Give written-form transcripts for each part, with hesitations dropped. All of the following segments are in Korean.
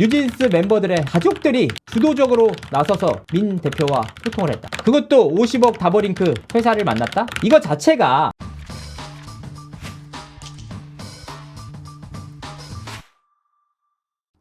뉴진스 멤버들의 가족들이 주도적으로 나서서 민 대표와 소통을 했다. 그것도 50억 다버링크 회사를 만났다? 이거 자체가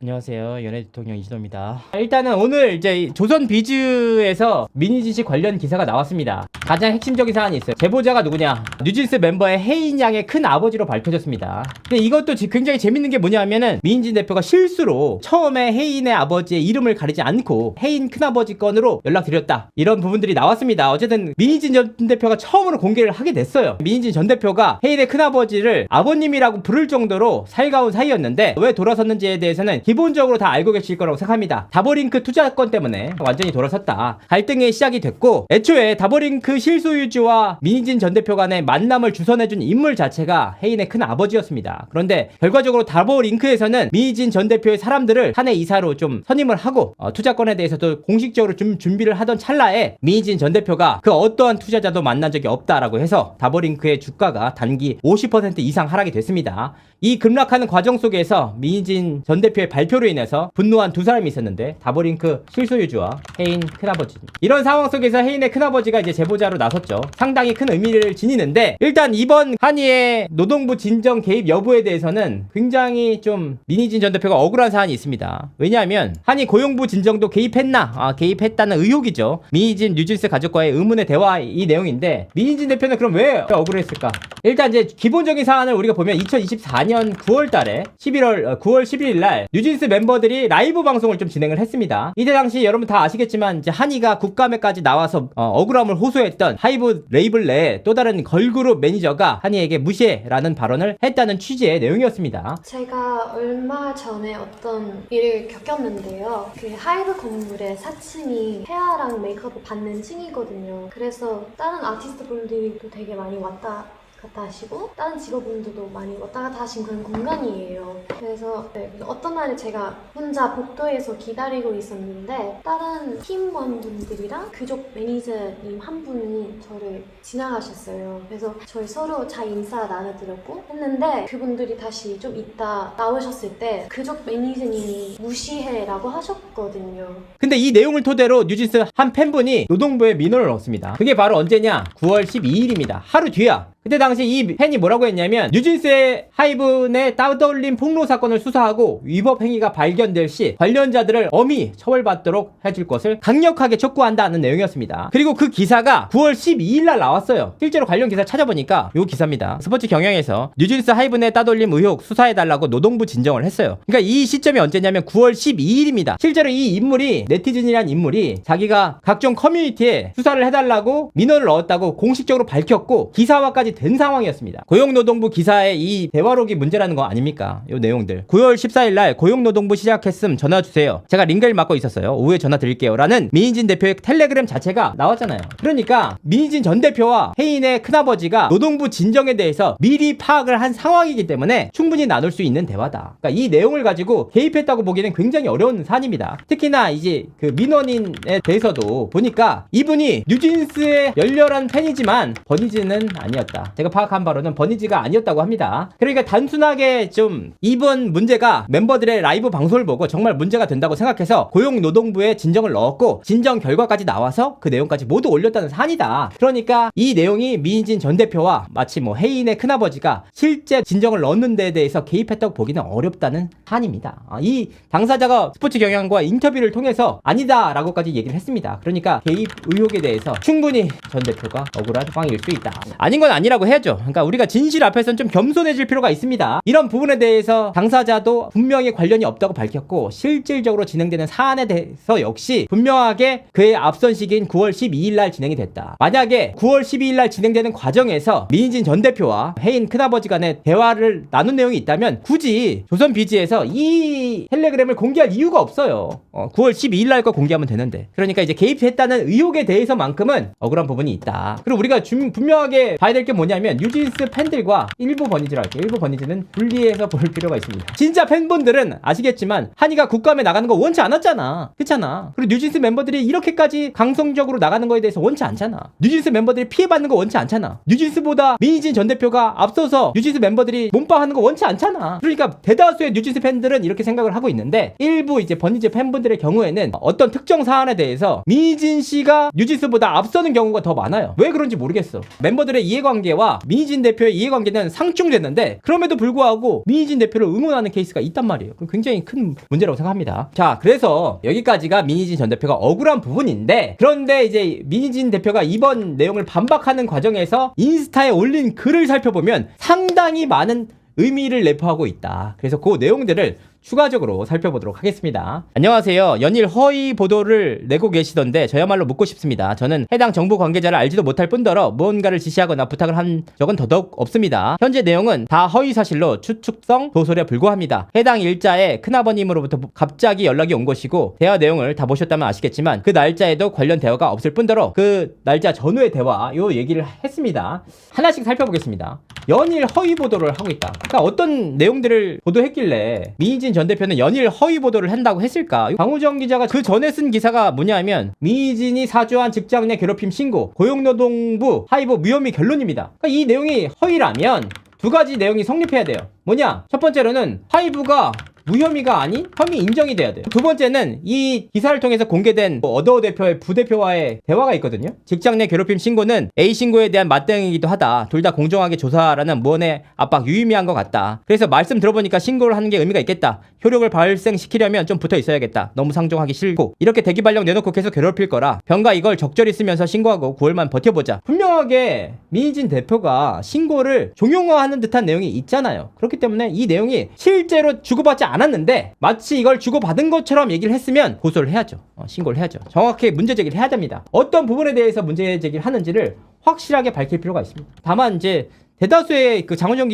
안녕하세요. 연예 대통령 이진호입니다. 일단은 오늘 이제 조선비즈에서 민희진 씨 관련 기사가 나왔습니다. 가장 핵심적인 사안이 있어요. 제보자가 누구냐? 뉴진스 멤버의 혜인 양의 큰 아버지로 밝혀졌습니다. 근데 이것도 굉장히 재밌는 게 뭐냐면은 민희진 대표가 실수로 처음에 혜인의 아버지의 이름을 가리지 않고 혜인 큰아버지 건으로 연락드렸다. 이런 부분들이 나왔습니다. 어쨌든 민희진 전 대표가 처음으로 공개를 하게 됐어요. 민희진 전 대표가 혜인의 큰아버지를 아버님이라고 부를 정도로 살가운 사이였는데 왜 돌아섰는지에 대해서는 기본적으로 다 알고 계실 거라고 생각합니다. 다버링크 투자권 때문에 완전히 돌아섰다. 갈등의 시작이 됐고 애초에 다버링크 실소유주와 민희진 전 대표 간의 만남을 주선해준 인물 자체가 혜인의 큰 아버지였습니다. 그런데 결과적으로 다버링크에서는 민희진 전 대표의 사람들을 한 해 이사로 좀 선임을 하고 투자권에 대해서도 공식적으로 좀 준비를 하던 찰나에 민희진 전 대표가 그 어떠한 투자자도 만난 적이 없다라고 해서 다버링크의 주가가 단기 50% 이상 하락이 됐습니다. 이 급락하는 과정 속에서 민희진 전 대표의 발표로 인해서 분노한 두 사람이 있었는데 다버링크 실소유주와 혜인 큰아버지. 이런 상황 속에서 혜인의 큰아버지가 이제 제보자로 나섰죠. 상당히 큰 의미를 지니는데 일단 이번 한이의 노동부 진정 개입 여부에 대해서는 굉장히 좀 민희진 전 대표가 억울한 사안이 있습니다. 왜냐하면 한이 고용부 진정도 개입했나? 개입했다는 의혹이죠. 민희진 뉴진스 가족과의 의문의 대화 이 내용인데 민희진 대표는 그럼 왜 억울했을까? 일단 이제 기본적인 사안을 우리가 보면 2024년 9월 달에 9월 11일 날 뉴진스 멤버들이 라이브 방송을 좀 진행을 했습니다. 이때 당시 여러분 다 아시겠지만 이제 한이가 국감에까지 나와서 억울함을 호소했던 하이브 레이블 내에 또 다른 걸그룹 매니저가 한이에게 무시해라는 발언을 했다는 취지의 내용이었습니다. 제가 얼마 전에 어떤 일을 겪었는데요. 그 하이브 건물의 4층이 헤어랑 메이크업을 받는 층이거든요. 그래서 다른 아티스트 분들도 되게 많이 왔다 갔다 하시고 다른 직업분들도 많이 왔다 갔다 하신 그런 공간이에요. 그래서 어떤 날에 제가 혼자 복도에서 기다리고 있었는데 다른 팀원분들이랑 그쪽 매니저님 한 분이 저를 지나가셨어요. 그래서 저희 서로 잘 인사 나눠드렸고 했는데 그분들이 다시 좀 이따 나오셨을 때 그쪽 매니저님이 무시해라고 하셨거든요. 근데 이 내용을 토대로 뉴진스 한 팬분이 노동부에 민원을 넣었습니다. 그게 바로 언제냐? 9월 12일입니다. 하루 뒤야. 그때 당시 이 팬이 뭐라고 했냐면 뉴진스의 하이브 내 따돌림 폭로 사건을 수사하고 위법 행위가 발견될 시 관련자들을 엄히 처벌받도록 해줄 것을 강력하게 촉구한다는 내용이었습니다. 그리고 그 기사가 9월 12일 날 나왔어요. 실제로 관련 기사 찾아보니까 요 기사입니다. 스포츠 경향에서 뉴진스 하이브 내 따돌림 의혹 수사해달라고 노동부 진정을 했어요. 그러니까 이 시점이 언제냐면 9월 12일입니다. 실제로 이 인물이 네티즌이란 인물이 자기가 각종 커뮤니티에 수사를 해달라고 민원을 넣었다고 공식적으로 밝혔고 기사화까지 된 상황이었습니다. 고용노동부 기사의 이 대화록이 문제라는 거 아닙니까? 요 내용들. 9월 14일 날 고용노동부 시작했음 전화 주세요. 제가 링겔 맡고 있었어요. 오후에 전화 드릴게요. 라는 민희진 대표의 텔레그램 자체가 나왔잖아요. 그러니까 민희진 전 대표와 혜인의 큰아버지가 노동부 진정에 대해서 미리 파악을 한 상황이기 때문에 충분히 나눌 수 있는 대화다. 그러니까 이 내용을 가지고 개입했다고 보기에는 굉장히 어려운 사안입니다. 특히나 이제 그 민원인에 대해서도 보니까 이분이 뉴진스의 열렬한 팬이지만 버니즈는 아니었다. 제가 파악한 바로는 버니즈가 아니었다고 합니다. 그러니까 단순하게 좀 이번 문제가 멤버들의 라이브 방송을 보고 정말 문제가 된다고 생각해서 고용노동부에 진정을 넣었고 진정 결과까지 나와서 그 내용까지 모두 올렸다는 사안이다. 그러니까 이 내용이 민희진 전 대표와 마치 뭐 혜인의 큰아버지가 실제 진정을 넣는 데에 대해서 개입했다고 보기는 어렵다는 사안입니다. 이 당사자가 스포츠 경향과 인터뷰를 통해서 아니다 라고까지 얘기를 했습니다. 그러니까 개입 의혹에 대해서 충분히 전 대표가 억울한 상황일 수 있다. 아닌 건 아니라고 해야죠. 그러니까 우리가 진실 앞에서는 좀 겸손해질 필요가 있습니다. 이런 부분에 대해서 당사자도 분명히 관련이 없다고 밝혔고 실질적으로 진행되는 사안에 대해서 역시 분명하게 그의 앞선 시기인 9월 12일 날 진행이 됐다. 만약에 9월 12일 날 진행되는 과정에서 민희진 전 대표와 혜인 큰아버지 간의 대화를 나눈 내용이 있다면 굳이 조선비즈에서 이 텔레그램을 공개할 이유가 없어요. 9월 12일 날 거 공개하면 되는데. 그러니까 이제 개입했다는 의혹에 대해서만큼은 억울한 부분이 있다. 그리고 우리가 분명하게 봐야 될 게 뭐냐면 뉴진스 팬들과 일부 버니즈라 할게요. 일부 버니즈는 분리해서 볼 필요가 있습니다. 진짜 팬분들은 아시겠지만 한이가 국감에 나가는 거 원치 않았잖아. 그렇잖아. 그리고 뉴진스 멤버들이 이렇게까지 강성적으로 나가는 거에 대해서 원치 않잖아. 뉴진스 멤버들이 피해받는 거 원치 않잖아. 뉴진스보다 민희진 전 대표가 앞서서 뉴진스 멤버들이 몸빵하는 거 원치 않잖아. 그러니까 대다수의 뉴진스 팬들은 이렇게 생각을 하고 있는데 일부 이제 버니즈 팬분들의 경우에는 어떤 특정 사안에 대해서 민희진 씨가 뉴진스보다 앞서는 경우가 더 많아요. 왜 그런지 모르겠어. 멤버들의 이해관계와 민희진 대표의 이해관계는 상충됐는데 그럼에도 불구하고 민희진 대표를 응원하는 케이스가 있단 말이에요. 그럼 굉장히 큰 문제라고 생각합니다. 자, 그래서 여기까지가 민희진 전 대표가 억울한 부분인데 그런데 이제 민희진 대표가 이번 내용을 반박하는 과정에서 인스타에 올린 글을 살펴보면 상당히 많은 의미를 내포하고 있다. 그래서 그 내용들을 추가적으로 살펴보도록 하겠습니다. 안녕하세요. 연일 허위 보도를 내고 계시던데 저야말로 묻고 싶습니다. 저는 해당 정부 관계자를 알지도 못할 뿐더러 무언가를 지시하거나 부탁을 한 적은 더더욱 없습니다. 현재 내용은 다 허위 사실로 추측성 도솔에 불과합니다. 해당 일자에 큰아버님으로부터 갑자기 연락이 온 것이고 대화 내용을 다 보셨다면 아시겠지만 그 날짜에도 관련 대화가 없을 뿐더러 그 날짜 전후의 대화 요 얘기를 했습니다. 하나씩 살펴보겠습니다. 연일 허위 보도를 하고 있다. 그러니까 어떤 내용들을 보도했길래 민희진 전 대표는 연일 허위 보도를 한다고 했을까? 강우정 기자가 그 전에 쓴 기사가 뭐냐면 민희진이 사주한 직장 내 괴롭힘 신고, 고용노동부 하이브 무혐의 결론입니다. 그러니까 이 내용이 허위라면 두 가지 내용이 성립해야 돼요. 뭐냐? 첫 번째로는 하이브가 무혐의가 아닌 혐의 인정이 돼야 돼요. 두 번째는 이 기사를 통해서 공개된 어더우 대표의 부대표와의 대화가 있거든요. 직장 내 괴롭힘 신고는 A 신고에 대한 맞대응이기도 하다. 둘 다 공정하게 조사하라는 무언의 압박 유의미한 것 같다. 그래서 말씀 들어보니까 신고를 하는 게 의미가 있겠다. 효력을 발생시키려면 좀 붙어 있어야겠다. 너무 상종하기 싫고 이렇게 대기 발령 내놓고 계속 괴롭힐 거라 병가 이걸 적절히 쓰면서 신고하고 9월만 버텨보자. 분명하게 민희진 대표가 신고를 종용화하는 듯한 내용이 있잖아요. 그렇기 때문에 이 내용이 실제로 주고받지 않았는데 마치 이걸 주고받은 것처럼 얘기를 했으면 고소를 해야죠. 신고를 해야죠. 정확히 문제 제기를 해야 됩니다. 어떤 부분에 대해서 문제 제기를 하는지를 확실하게 밝힐 필요가 있습니다. 다만 이제 대다수의 그 장훈정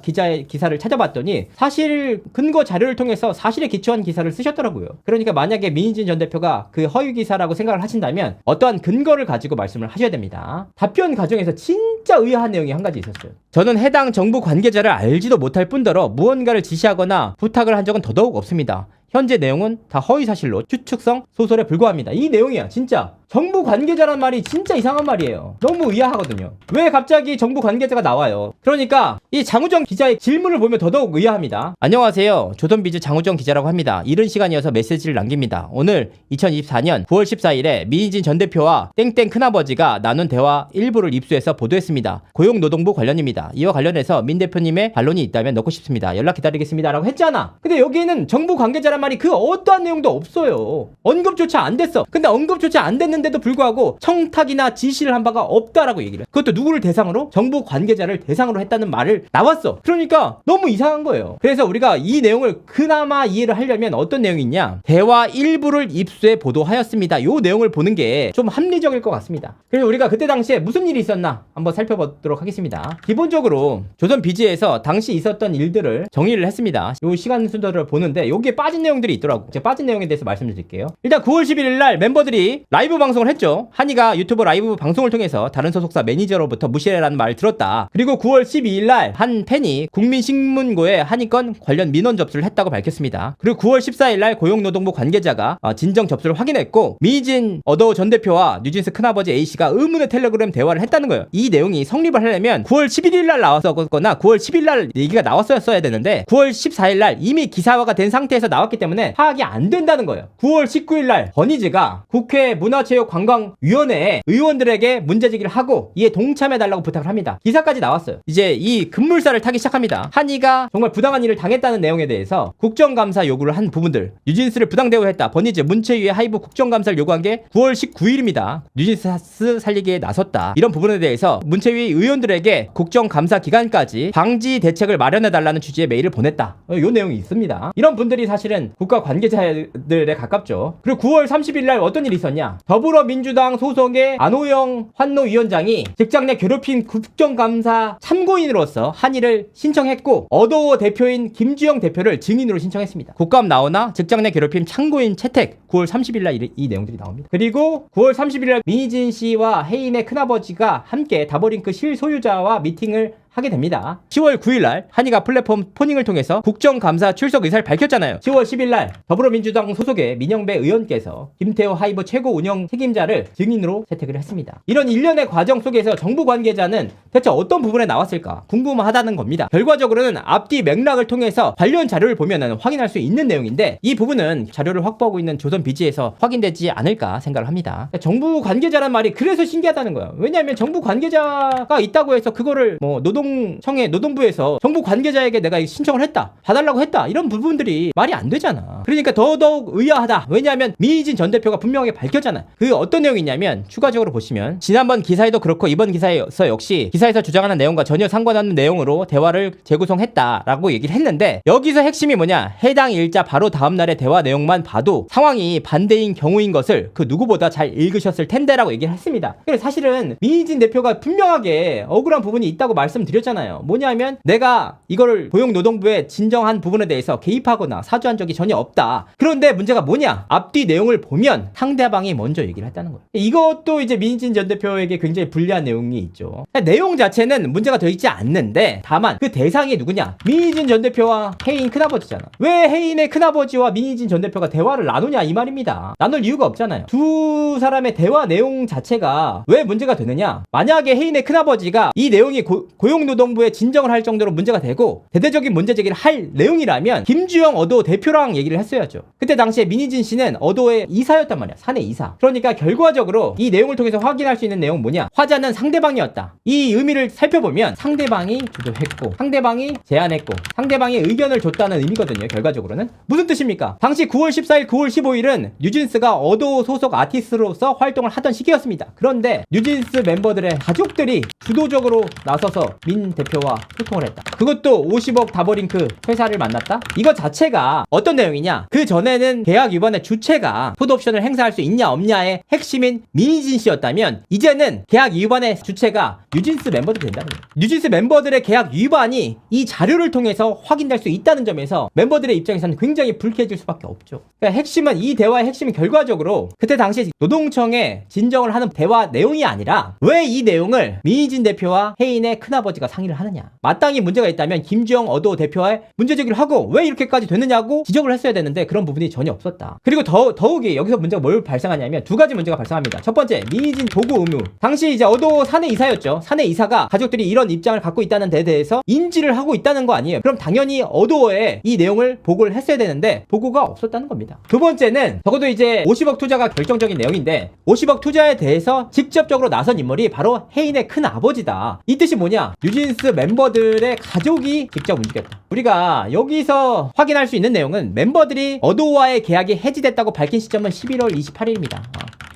기자의 기사를 찾아봤더니 사실 근거 자료를 통해서 사실에 기초한 기사를 쓰셨더라고요. 그러니까 만약에 민희진 전 대표가 그 허위 기사라고 생각을 하신다면 어떠한 근거를 가지고 말씀을 하셔야 됩니다. 답변 과정에서 진짜 의아한 내용이 한 가지 있었어요. 저는 해당 정부 관계자를 알지도 못할 뿐더러 무언가를 지시하거나 부탁을 한 적은 더더욱 없습니다. 현재 내용은 다 허위사실로 추측성 소설에 불과합니다. 이 내용이야 진짜. 정부 관계자란 말이 진짜 이상한 말이에요. 너무 의아하거든요. 왜 갑자기 정부 관계자가 나와요? 그러니까 이 장우정 기자의 질문을 보면 더더욱 의아합니다. 안녕하세요. 조선비즈 장우정 기자라고 합니다. 이른 시간이어서 메시지를 남깁니다. 오늘 2024년 9월 14일에 민희진 전 대표와 땡땡 큰아버지가 나눈 대화 일부를 입수해서 보도했습니다. 고용노동부 관련입니다. 이와 관련해서 민 대표님의 반론이 있다면 넣고 싶습니다. 연락 기다리겠습니다. 라고 했잖아. 근데 여기에는 정부 관계자란 말이 그 어떠한 내용도 없어요. 언급조차 안 됐어. 근데 언급조차 안 됐는데도 불구하고 청탁이나 지시를 한 바가 없다라고 얘기를 해. 그것도 누구를 대상으로? 정부 관계자를 대상으로 했다는 말을 나왔어. 그러니까 너무 이상한 거예요. 그래서 우리가 이 내용을 그나마 이해를 하려면 어떤 내용이 있냐? 대화 일부를 입수해 보도하였습니다. 요 내용을 보는 게 좀 합리적일 것 같습니다. 그래서 우리가 그때 당시에 무슨 일이 있었나 한번 살펴보도록 하겠습니다. 기본적으로 조선비즈에서 당시 있었던 일들을 정리를 했습니다. 요 시간 순서를 보는데 여기에 빠진 내용들이 있더라고. 제가 빠진 내용에 대해서 말씀드릴게요. 일단 9월 11일 날 멤버들이 라이브 방송을 했죠. 한이가 유튜브 라이브 방송을 통해서 다른 소속사 매니저로부터 무시해라는 말을 들었다. 그리고 9월 12일 날 한 팬이 국민신문고에 한이 건 관련 민원 접수를 했다고 밝혔습니다. 그리고 9월 14일 날 고용노동부 관계자가 진정 접수를 확인했고 민희진 어더우 전 대표와 뉴진스 큰아버지 A씨가 의문의 텔레그램 대화를 했다는 거예요. 이 내용이 성립을 하려면 9월 11일 날 나왔었거나 9월 10일 날 얘기가 나왔어야 되는데 9월 14일 날 이미 기사화가 된 상태에서 나왔기 때문에 파악이 안 된다는 거예요. 9월 19일 날 버니즈가 국회 문화체육관광위원회에 의원들에게 문제제기를 하고 이에 동참해달라고 부탁을 합니다. 기사까지 나왔어요. 이제 이 급물살을 타기 시작합니다. 한이가 정말 부당한 일을 당했다는 내용에 대해서 국정감사 요구를 한 부분들, 뉴진스를 부당 대우했다. 버니즈 문체위에 하이브 국정감사를 요구한 게 9월 19일입니다. 뉴진스 살리기에 나섰다. 이런 부분에 대해서 문체위 의원들에게 국정감사 기간까지 방지 대책을 마련해달라는 취지의 메일을 보냈다. 요 내용이 있습니다. 이런 분들이 사실은 국가 관계자들에 가깝죠. 그리고 9월 30일 날 어떤 일이 있었냐? 더불어민주당 소속의 안호영 환노위원장이 직장 내 괴롭힌 국정감사 참고인으로서 항의를 신청했고 어도어 대표인 김주영 대표를 증인으로 신청했습니다. 국감 나오나 직장 내 괴롭힘 참고인 채택 9월 30일 날 이 내용들이 나옵니다. 그리고 9월 30일 날 민희진 씨와 혜인의 큰아버지가 함께 다보링크 실소유자와 미팅을 하게 됩니다. 10월 9일 날 한이가 플랫폼 포닝을 통해서 국정감사 출석 의사를 밝혔잖아요. 10월 10일 날 더불어민주당 소속의 민영배 의원께서 김태호 하이브 최고 운영 책임자를 증인으로 채택을 했습니다. 이런 일련의 과정 속에서 정부 관계자는 대체 어떤 부분에 나왔을까 궁금하다는 겁니다. 결과적으로는 앞뒤 맥락을 통해서 관련 자료를 보면은 확인할 수 있는 내용인데 이 부분은 자료를 확보하고 있는 조선 비지에서 확인되지 않을까 생각을 합니다. 정부 관계자란 말이 그래서 신기하다는 거예요. 왜냐하면 정부 관계자가 있다고 해서 그거를 뭐 노동청의 노동부에서 정부 관계자에게 내가 신청을 했다, 봐달라고 했다, 이런 부분들이 말이 안 되잖아. 그러니까 더더욱 의아하다. 왜냐하면 민희진 전 대표가 분명하게 밝혔잖아. 그 어떤 내용이냐면 추가적으로 보시면 지난번 기사에도 그렇고 이번 기사에서 역시 기사에서 주장하는 내용과 전혀 상관없는 내용으로 대화를 재구성했다라고 얘기를 했는데 여기서 핵심이 뭐냐, 해당 일자 바로 다음날의 대화 내용만 봐도 상황이 반대인 경우인 것을 그 누구보다 잘 읽으셨을 텐데라고 얘기를 했습니다. 그래서 사실은 민희진 대표가 분명하게 억울한 부분이 있다고 말씀드렸잖아요. 뭐냐면 내가 이거를 고용노동부의 진정한 부분에 대해서 개입하거나 사주한 적이 전혀 없다. 그런데 문제가 뭐냐, 앞뒤 내용을 보면 상대방이 먼저 얘기를 했다는 거예요. 이것도 이제 민희진 전 대표에게 굉장히 불리한 내용이 있죠. 내용 자체는 문제가 되어 있지 않는데 다만 그 대상이 누구냐, 민희진 전 대표와 혜인 큰아버지잖아. 왜 혜인의 큰아버지와 민희진 전 대표가 대화를 나누냐 이 말입니다. 나눌 이유가 없잖아요. 두 사람의 대화 내용 자체가 왜 문제가 되느냐, 만약에 혜인의 큰아버지가 이 내용이 고용노동부에 진정을 할 정도로 문제가 되고 대대적인 문제 제기를 할 내용이라면 김주영 어도 대표랑 얘기를 했어야죠. 그때 당시에 민희진 씨는 어도의 이사였단 말이야. 사내 이사. 그러니까 결과적으로 이 내용을 통해서 확인할 수 있는 내용은 뭐냐, 화자는 상대방이었다. 이 의미를 살펴보면 상대방이 주도했고 상대방이 제안했고 상대방이 의견을 줬다는 의미거든요. 결과적으로는 무슨 뜻입니까? 당시 9월 14일 9월 15일은 뉴진스가 어도 소속 아티스트로서 활동을 하던 시기였습니다. 그런데 뉴진스 멤버들의 가족들이 주도적으로 나서서 민 대표와 소통을 했다. 그것도 50억 다보링크 회사를 만났다? 이것 자체가 어떤 내용이냐, 그 전에는 계약 위반의 주체가 풋옵션을 행사할 수 있냐 없냐의 핵심인 민희진 씨였다면 이제는 계약 위반의 주체가 뉴진스 멤버들이 된다는 거예요. 뉴진스 멤버들의 계약 위반이 이 자료를 통해서 확인될 수 있다는 점에서 멤버들의 입장에서는 굉장히 불쾌해질 수밖에 없죠. 그러니까 핵심은, 이 대화의 핵심은 결과적으로 그때 당시 노동청에 진정을 하는 대화 내용이 아니라 왜 이 내용을 민희진 대표와 혜인의 큰아버지가 상의를 하느냐, 마땅히 문제가 있다면 김주영 어도 대표와의 문제제기를 하고 왜 이렇게까지 됐느냐고 지적을 했어야 되는데 그런 부분이 전혀 없었다. 그리고 더욱이 여기서 문제가 뭘 발생하냐면 두 가지 문제가 발생합니다. 첫 번째, 민희진 보고 의무. 당시 이제 어도 사내 이사였죠. 사내 이사가 가족들이 이런 입장을 갖고 있다는 데 대해서 인지를 하고 있다는 거 아니에요. 그럼 당연히 어도에 이 내용을 보고를 했어야 되는데 보고가 없었다는 겁니다. 두 번째는 적어도 이제 50억 투자가 결정적인 내용인데 50억 투자에 대해서 직접적으로 나선 인물이 바로 혜인의 큰 아버지다. 이 뜻이 뭐냐, 뉴진스 멤버들의 가족이 직접 움직였다. 우리가 여기서 확인할 수 있는 내용은 멤버들이 어도와의 계약이 해지됐다고 밝힌 시점은 11월 28일입니다.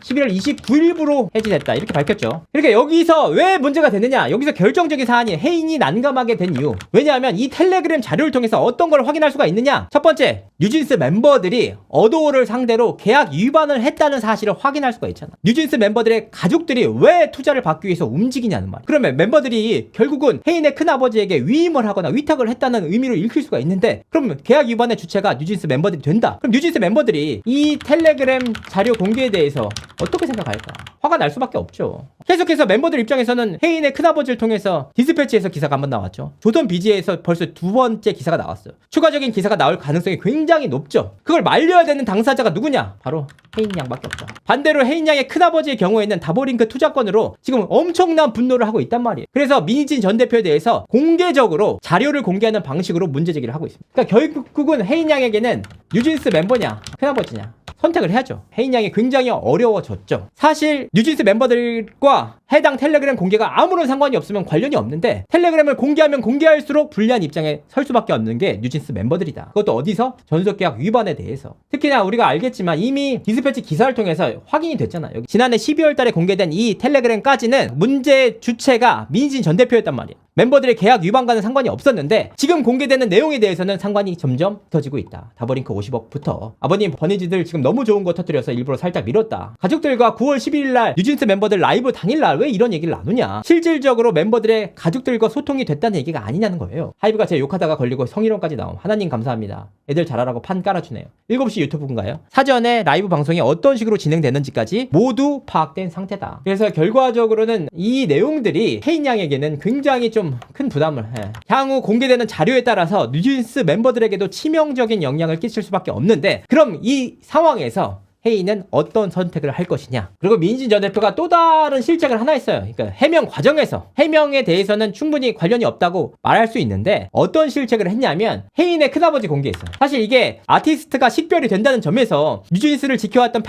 11월 29일부로 해지됐다 이렇게 밝혔죠. 그러니까 여기서 왜 문제가 되느냐, 여기서 결정적인 사안이 혜인이 난감하게 된 이유. 왜냐하면 이 텔레그램 자료를 통해서 어떤 걸 확인할 수가 있느냐, 첫 번째, 뉴진스 member들이 어도어를 상대로 계약 위반을 했다는 사실을 확인할 수가 있잖아. 뉴진스 멤버들의 가족들이 왜 투자를 받기 위해서 움직이냐는 말. 그러면 멤버들이 결국은 혜인의 큰아버지에게 위임을 하거나 위탁을 했다는 의미로 읽힐 수가 있는데, 그럼 계약 위반의 주체가 뉴진스 멤버들이 된다. 그럼 뉴진스 멤버들이 이 텔레그램 자료 공개에 대해서 어떻게 생각할까? 화가 날 수밖에 없죠. 계속해서 멤버들 입장에서는 혜인의 큰아버지를 통해서 디스패치에서 기사가 한번 나왔죠. 조선 비지에서 벌써 두 번째 기사가 나왔어요. 추가적인 기사가 나올 가능성이 굉장히 높죠. 그걸 말려야 되는 당사자가 누구냐? 바로 혜인 양밖에 없다. 반대로 혜인 양의 큰아버지의 경우에는 다보링크 투자권으로 지금 엄청난 분노를 하고 있단 말이에요. 그래서 민희진 전 대표에 대해서 공개적으로 자료를 공개하는 방식으로 문제제기를 하고 있습니다. 그러니까 결국은 혜인 양에게는 뉴진스 멤버냐 큰아버지냐 선택을 해야죠. 혜인 양이 굉장히 어려워졌죠. 사실 뉴진스 멤버들과 해당 텔레그램 공개가 아무런 상관이 없으면 관련이 없는데 텔레그램을 공개하면 공개할수록 불리한 입장에 설 수밖에 없는 게 뉴진스 멤버들이다. 그것도 어디서? 전속계약 위반에 대해서. 특히나 우리가 알겠지만 이미 디스패치 기사를 통해서 확인이 됐잖아요. 여기 지난해 12월 달에 공개된 이 텔레그램까지는 문제 주체가 민희진 전 대표였단 말이에요. 멤버들의 계약 위반과는 상관이 없었는데 지금 공개되는 내용에 대해서는 상관이 점점 붙어지고 있다. 다버링크 50억부터 아버님 버니지들 지금 너무 좋은 거 터뜨려서 일부러 살짝 밀었다. 가족들과 9월 11일 날 뉴진스 멤버들 라이브 당일날 왜 이런 얘기를 나누냐. 실질적으로 멤버들의 가족들과 소통이 됐다는 얘기가 아니냐는 거예요. 하이브가 제 욕하다가 걸리고 성희롱까지 나옴. 하나님 감사합니다. 애들 잘하라고 판 깔아주네요. 7시 유튜브인가요? 사전에 라이브 방송이 어떤 식으로 진행되는지까지 모두 파악된 상태다. 그래서 결과적으로는 이 내용들이 혜인 양에게는 굉장히 좀 큰 부담을 해. 향후 공개되는 자료에 따라서 뉴진스 멤버들에게도 치명적인 영향을 끼칠 수밖에 없는데 그럼 이 상황에서 혜인은 어떤 선택을 할 것이냐. 그리고 민희진 전 대표가 또 다른 실책을 하나 했어요. 그러니까 해명 과정에서 해명에 대해서는 충분히 관련이 없다고 말할 수 있는데 어떤 실책을 했냐면 혜인의 큰아버지 공개했어요. 사실 이게 아티스트가 식별이 된다는 점에서 뉴진스를 지켜왔던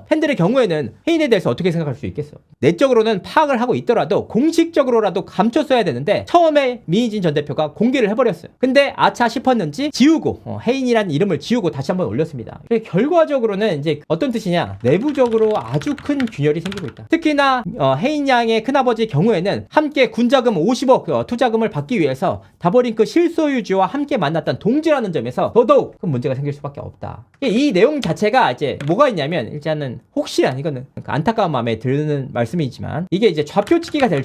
팬들의 경우에는 혜인에 대해서 어떻게 생각할 수 있겠어. 내적으로는 파악을 하고 있더라도 공식적으로라도 감췄어야 되는데 처음에 민희진 전 대표가 공개를 해버렸어요. 근데 아차 싶었는지 지우고 혜인이라는 이름을 지우고 다시 한번 올렸습니다. 결과적으로는 이제 어떤 뜻이냐, 내부적으로 아주 큰 균열이 생기고 있다. 특히나 혜인 양의 큰아버지의 경우에는 함께 군자금 50억 투자금을 받기 위해서 다버링크 실소유주와 함께 만났던 동지라는 점에서 더더욱 큰 문제가 생길 수밖에 없다. 이 내용 자체가 이제 뭐가 있냐면 일단은 혹시야 이거는 안타까운 마음에 드는 말씀이지만 이게 이제 좌표 찍기가 될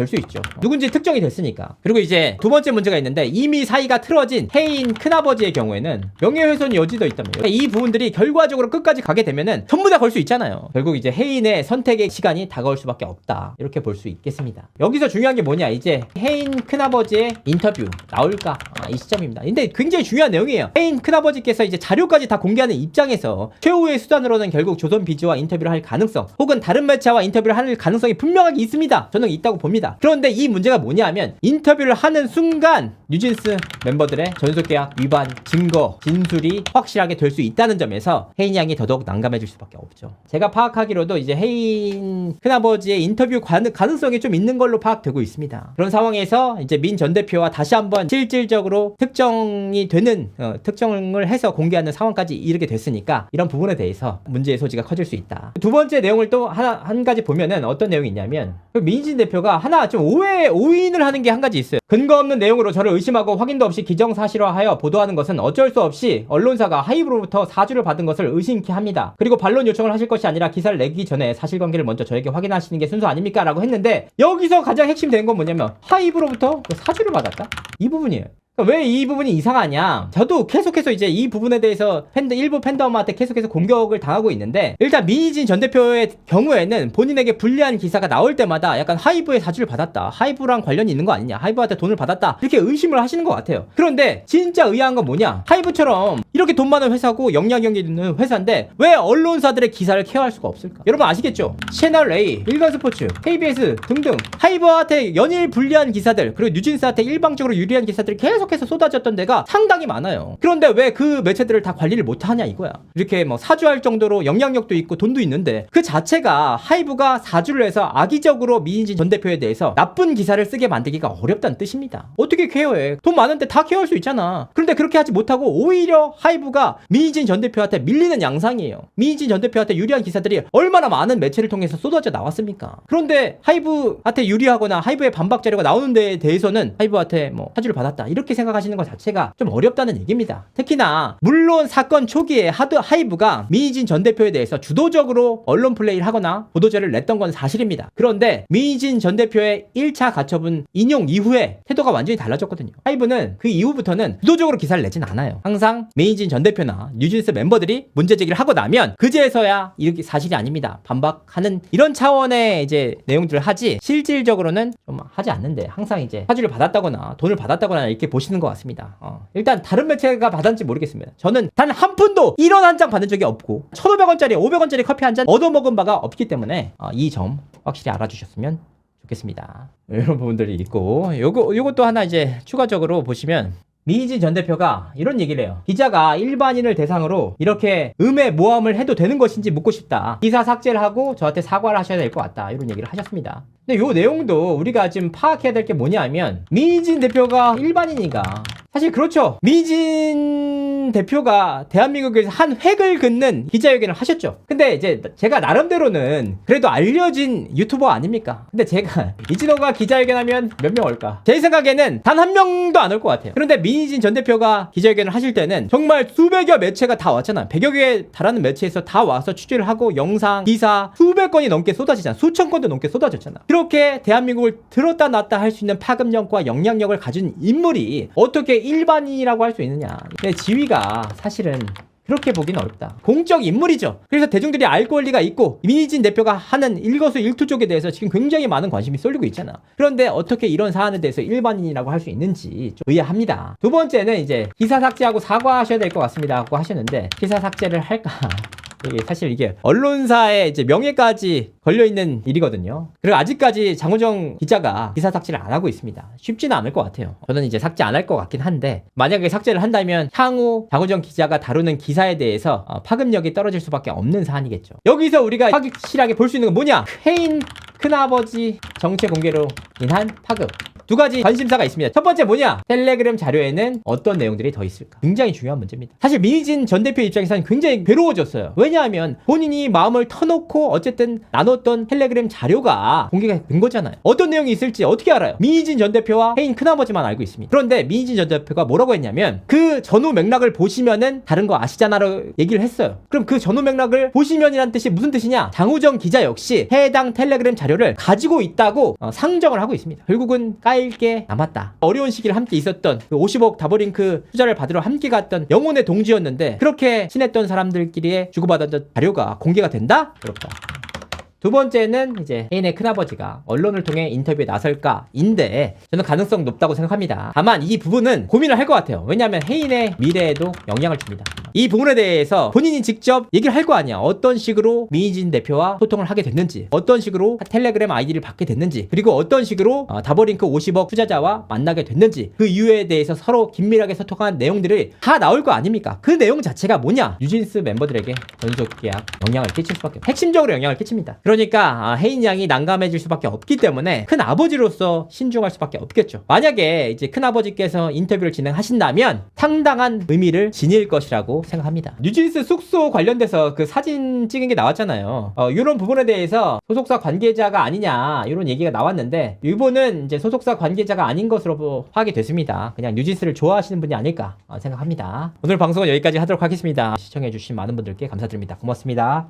수 있죠. 누군지 특정이 됐으니까. 그리고 이제 두 번째 문제가 있는데 이미 사이가 틀어진 혜인 큰아버지의 경우에는 명예훼손 여지도 있다며. 이 부분들이 결과적으로 끝까지 가게 되면은 전부 다 걸 수 있잖아요. 결국 이제 혜인의 선택의 시간이 다가올 수밖에 없다. 이렇게 볼 수 있겠습니다. 여기서 중요한 게 뭐냐, 이제 혜인 큰아버지의 인터뷰 나올까? 이 시점입니다. 근데 굉장히 중요한 내용이에요. 혜인 큰아버지께서 이제 자료까지 다 공개하는 입장에서 최후의 수단으로는 결국 조선비즈와 인터뷰를 할 가능성 혹은 다른 매체와 인터뷰를 할 가능성이 분명하게 있습니다. 저는 있다고 봅니다. 그런데 이 문제가 뭐냐면 인터뷰를 하는 순간 뉴진스 멤버들의 전속계약 위반 증거 진술이 확실하게 될 수 있다는 점에서 혜인 양이 더더욱 난감해질 수밖에 없죠. 제가 파악하기로도 이제 혜인 큰아버지의 인터뷰 가능성이 좀 있는 걸로 파악되고 있습니다. 그런 상황에서 이제 민 전 대표와 다시 한번 실질적으로 특정이 되는 특정을 해서 공개하는 상황까지 이르게 됐으니까 이런 부분에 대해서 문제의 소지가 커질 수 있다. 두 번째 내용을 또 한 가지 보면은 어떤 내용이 있냐면 민희진 대표가 하나 좀 오인을 하는 게 한 가지 있어요. 근거 없는 내용으로 저를 의심하고 확인도 없이 기정사실화하여 보도하는 것은 어쩔 수 없이 언론사가 하이브로부터 사주를 받은 것을 의심케 합니다. 그리고 반론 요청을 하실 것이 아니라 기사를 내기 전에 사실관계를 먼저 저에게 확인하시는 게 순서 아닙니까? 라고 했는데 여기서 가장 핵심된 건 뭐냐면 하이브로부터 사주를 받았다? 이 부분이에요. 왜 이 부분이 이상하냐? 저도 계속해서 이제 이 부분에 대해서 일부 팬덤한테 계속해서 공격을 당하고 있는데 일단 민희진 전 대표의 경우에는 본인에게 불리한 기사가 나올 때마다 약간 하이브의 사주를 받았다, 하이브랑 관련이 있는 거 아니냐, 하이브한테 돈을 받았다 이렇게 의심을 하시는 것 같아요. 그런데 진짜 의아한 건 뭐냐, 하이브처럼 이렇게 돈 많은 회사고 영향력이 있는 회사인데 왜 언론사들의 기사를 케어할 수가 없을까? 여러분 아시겠죠? 채널A, 일간스포츠, KBS 등등 하이브한테 연일 불리한 기사들 그리고 뉴진스한테 일방적으로 유리한 기사들이 계속해서 쏟아졌던 데가 상당히 많아요. 그런데 왜 그 매체들을 다 관리를 못하냐 이거야. 이렇게 뭐 사주할 정도로 영향력도 있고 돈도 있는데 그 자체가 하이브가 사주를 해서 악의적으로 민희진 전 대표에 대해서 나쁜 기사를 쓰게 만들기가 어렵다는 뜻입니다. 어떻게 케어해? 돈 많은데 다 케어할 수 있잖아. 그런데 그렇게 하지 못하고 오히려 하이브가 민희진 전 대표한테 밀리는 양상이에요. 민희진 전 대표한테 유리한 기사들이 얼마나 많은 매체를 통해서 쏟아져 나왔습니까? 그런데 하이브한테 유리하거나 하이브의 반박 자료가 나오는 데에 대해서는 하이브한테 뭐 사주를 받았다 이렇게 생각하시는 것 자체가 좀 어렵다는 얘기입니다. 특히나 물론 사건 초기에 하이브가 민희진 전 대표에 대해서 주도적으로 언론 플레이를 하거나 보도자를 냈던 건 사실입니다. 그런데 민희진 전 대표의 1차 가처분 인용 이후에 태도가 완전히 달라졌거든요. 하이브는 그 이후부터는 주도적으로 기사를 내진 않아요. 항상 민희진 전 대표나 뉴진스 멤버들이 문제 제기를 하고 나면 그제서야 이렇게 사실이 아닙니다, 반박하는 이런 차원의 이제 내용들을 하지 실질적으로는 좀 하지 않는데 항상 이제 사주를 받았다거나 돈을 받았다거나 이렇게 보시는 것 같습니다. 일단 다른 매체가 받았는지 모르겠습니다. 저는 단 한 푼도 1원 한 장 받은 적이 없고 1,500원짜리 500원짜리 커피 한 잔 얻어먹은 바가 없기 때문에 이 점 확실히 알아주셨으면 좋겠습니다. 이런 부분들이 있고 요것도 하나 이제 추가적으로 보시면 민희진 전 대표가 이런 얘기를 해요. 기자가 일반인을 대상으로 이렇게 음해 모함을 해도 되는 것인지 묻고 싶다. 기사 삭제를 하고 저한테 사과를 하셔야 될 것 같다. 이런 얘기를 하셨습니다. 근데 요 내용도 우리가 지금 파악해야 될 게 뭐냐면 민희진 대표가 일반인인가? 사실 그렇죠. 민희진 대표가 대한민국에서 한 획을 긋는 기자회견을 하셨죠. 근데 이제 제가 나름대로는 그래도 알려진 유튜버 아닙니까? 근데 제가 이진호가 기자회견하면 몇 명 올까? 제 생각에는 단 한 명도 안 올 것 같아요. 그런데 민희진 전 대표가 기자회견을 하실 때는 정말 수백여 매체가 다 왔잖아. 100여 개에 달하는 매체에서 다 와서 취재를 하고 영상, 기사 수백 건이 넘게 쏟아지잖아. 수천 건도 넘게 쏟아졌잖아. 그렇게 대한민국을 들었다 놨다 할 수 있는 파급력과 영향력을 가진 인물이 어떻게 일반인이라고 할 수 있느냐. 근데 지위가 사실은 그렇게 보기는 어렵다. 공적 인물이죠. 그래서 대중들이 알 권리가 있고 민희진 대표가 하는 일거수일투족에 대해서 지금 굉장히 많은 관심이 쏠리고 있잖아. 그런데 어떻게 이런 사안에 대해서 일반인이라고 할 수 있는지 좀 의아합니다. 두 번째는 이제 기사 삭제하고 사과하셔야 될 것 같습니다 하고 하셨는데 기사 삭제를 할까? 사실 이게 언론사의 이제 명예까지 걸려있는 일이거든요. 그리고 아직까지 장우정 기자가 기사 삭제를 안 하고 있습니다. 쉽지는 않을 것 같아요. 저는 이제 삭제 안 할 것 같긴 한데 만약에 삭제를 한다면 향후 장우정 기자가 다루는 기사에 대해서 파급력이 떨어질 수밖에 없는 사안이겠죠. 여기서 우리가 확실하게 볼 수 있는 건 뭐냐? 해인 큰아버지 정체 공개로 인한 파급. 두 가지 관심사가 있습니다. 첫 번째 뭐냐? 텔레그램 자료에는 어떤 내용들이 더 있을까? 굉장히 중요한 문제입니다. 사실 민희진 전 대표 입장에서는 굉장히 괴로워졌어요. 왜냐하면 본인이 마음을 터놓고 어쨌든 나눴던 텔레그램 자료가 공개가 된 거잖아요. 어떤 내용이 있을지 어떻게 알아요? 민희진 전 대표와 혜인 큰아버지만 알고 있습니다. 그런데 민희진 전 대표가 뭐라고 했냐면 그 전후 맥락을 보시면은 다른 거 아시잖아라고 얘기를 했어요. 그럼 그 전후 맥락을 보시면이란 뜻이 무슨 뜻이냐? 장우정 기자 역시 해당 텔레그램 자료를 가지고 있다고 상정을 하고 있습니다. 결국은 게 남았다. 어려운 시기를 함께 있었던 그 50억 다버링크 투자를 받으러 함께 갔던 영혼의 동지였는데 그렇게 친했던 사람들끼리의 주고받았던 자료가 공개가 된다? 그렇다. 두 번째는 이제 혜인의 큰아버지가 언론을 통해 인터뷰에 나설까인데 저는 가능성 높다고 생각합니다. 다만 이 부분은 고민을 할 것 같아요. 왜냐하면 혜인의 미래에도 영향을 줍니다. 이 부분에 대해서 본인이 직접 얘기를 할 거 아니야. 어떤 식으로 민희진 대표와 소통을 하게 됐는지, 어떤 식으로 텔레그램 아이디를 받게 됐는지, 그리고 어떤 식으로 다버링크 50억 투자자와 만나게 됐는지 그 이유에 대해서 서로 긴밀하게 소통한 내용들이 다 나올 거 아닙니까? 그 내용 자체가 뭐냐? 뉴진스 멤버들에게 전속 계약 영향을 끼칠 수밖에 없어요. 핵심적으로 영향을 끼칩니다. 그러니까 혜인 양이 난감해질 수밖에 없기 때문에 큰 아버지로서 신중할 수밖에 없겠죠. 만약에 이제 큰 아버지께서 인터뷰를 진행하신다면 상당한 의미를 지닐 것이라고 생각합니다. 뉴진스 숙소 관련돼서 그 사진 찍은 게 나왔잖아요. 이런 부분에 대해서 소속사 관계자가 아니냐 이런 얘기가 나왔는데 이분은 이제 소속사 관계자가 아닌 것으로 파악이 됐습니다. 그냥 뉴진스를 좋아하시는 분이 아닐까 생각합니다. 오늘 방송은 여기까지 하도록 하겠습니다. 시청해주신 많은 분들께 감사드립니다. 고맙습니다.